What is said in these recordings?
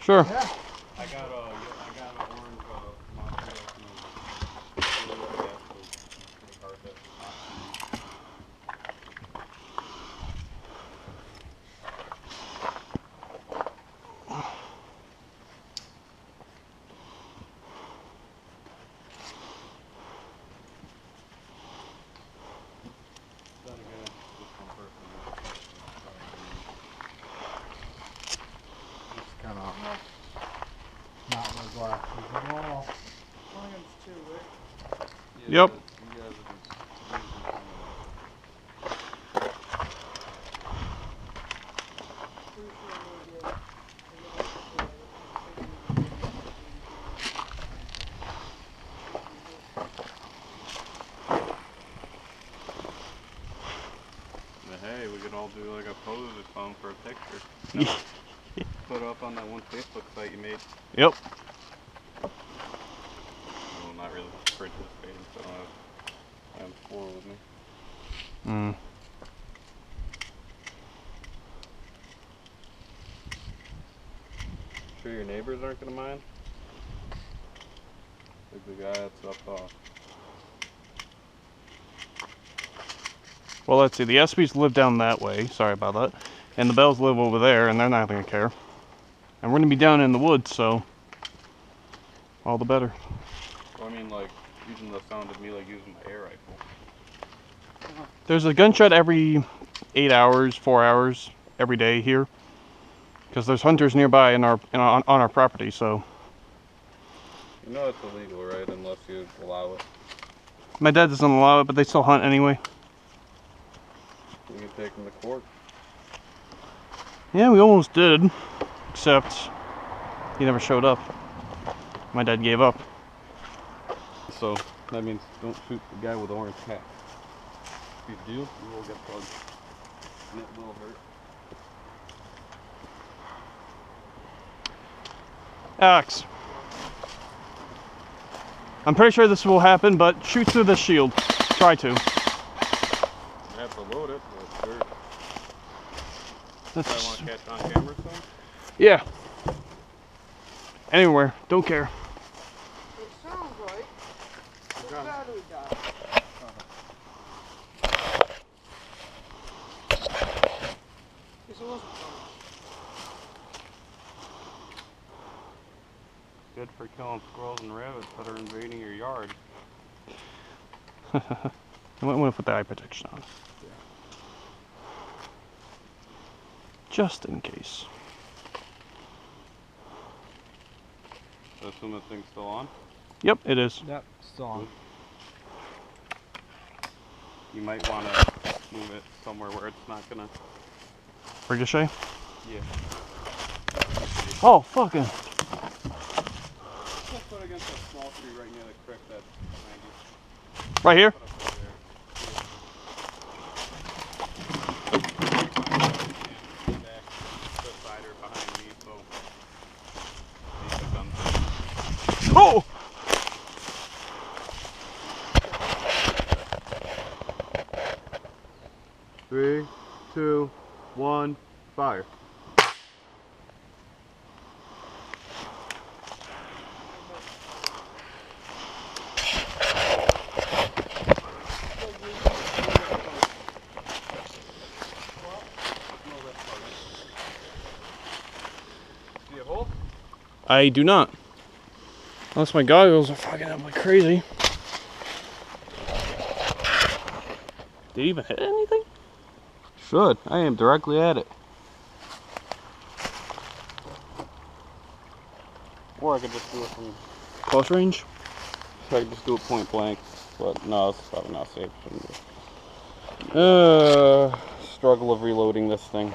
Sure. Yeah. I got an orange Monster. Just kind of not my glasses at all. Yep. But hey, we could all do like a pose or something for a picture. Put up on that one Facebook site you made. Yep. Well, not really participating, so I have 4 with me. Mm. Sure your neighbors aren't gonna mind? Like the guy that's up Well, let's see. The ESPYs live down that way. Sorry about that. And the Bells live over there, and they're not going to care. And we're going to be down in the woods, so all the better. well, I mean, like, using the sound of me, like, using my air rifle. There's a gunshot every 8 hours, 4 hours, every day here. Because there's hunters nearby on our property, so. You know it's illegal, right? Unless you allow it. My dad doesn't allow it, but they still hunt anyway. You can take them to court. Yeah, we almost did. Except he never showed up. My dad gave up. So, that means don't shoot the guy with the orange hat. If you do, you will get plugged. And it will hurt. Alex. I'm pretty sure this will happen, but shoot through the shield. Try to. You have to load it, but sure. That's... I want to catch on camera, so? Yeah. Anywhere. Don't care. It sounds like the battery died. Guess it wasn't Good for killing squirrels and rabbits that are invading your yard. I might want to put the eye protection on. Yeah. Just in case. So assume that thing's still on? Yep, it is. Yep, still on. You might want to move it somewhere where it's not gonna... Ricochet? Yeah. Oh, fucking. Just put against a small tree right near the creek that's behind you. Right here? Put up over there. Back to the side or behind me, so... Oh! 3, 2, 1, fire. See a hole? I do not. Unless my goggles are fucking up like crazy. Did it even hit anything? Should. I aim directly at it. Or I could just do it from... Close range? I could just do it point blank. But no, it's probably not safe. Struggle of reloading this thing.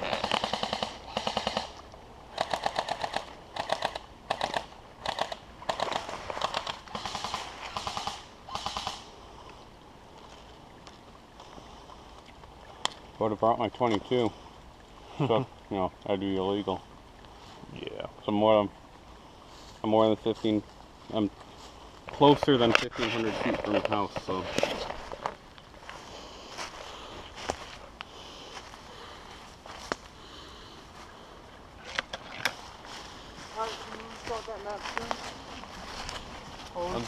Would have brought my 22. So, you know, I'd be illegal. Yeah. So I'm more than 15. I'm closer than 1,500 feet from the house. So. Alright,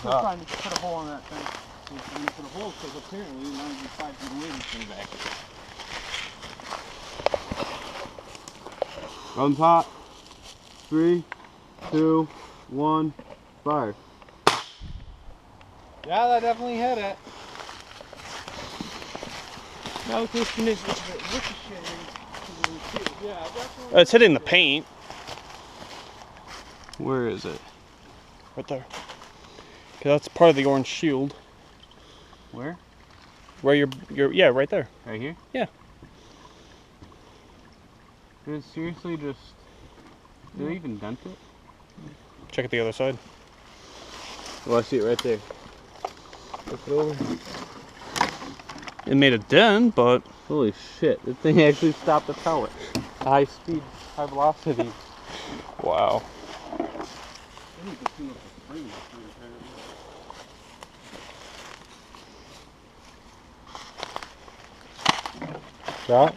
still up. trying to put a hole in that thing. We're trying to put a hole because apparently now you 5 feet away this thing back. Guns hot. 3, 2, 1, fire. Yeah, that definitely hit it. Now the question is, Yeah, definitely. it's hitting the paint. Where is it? Right there. Okay, that's part of the orange shield. Where? Where you're yeah, right there. Right here? Yeah. Did it seriously just... Did it even dent it? Check it the other side. Oh, I see it right there. Flip it over. It made a dent, but Holy shit, the thing actually stopped the pellet. High speed, high velocity. wow. I need to tune up the spring. Shot?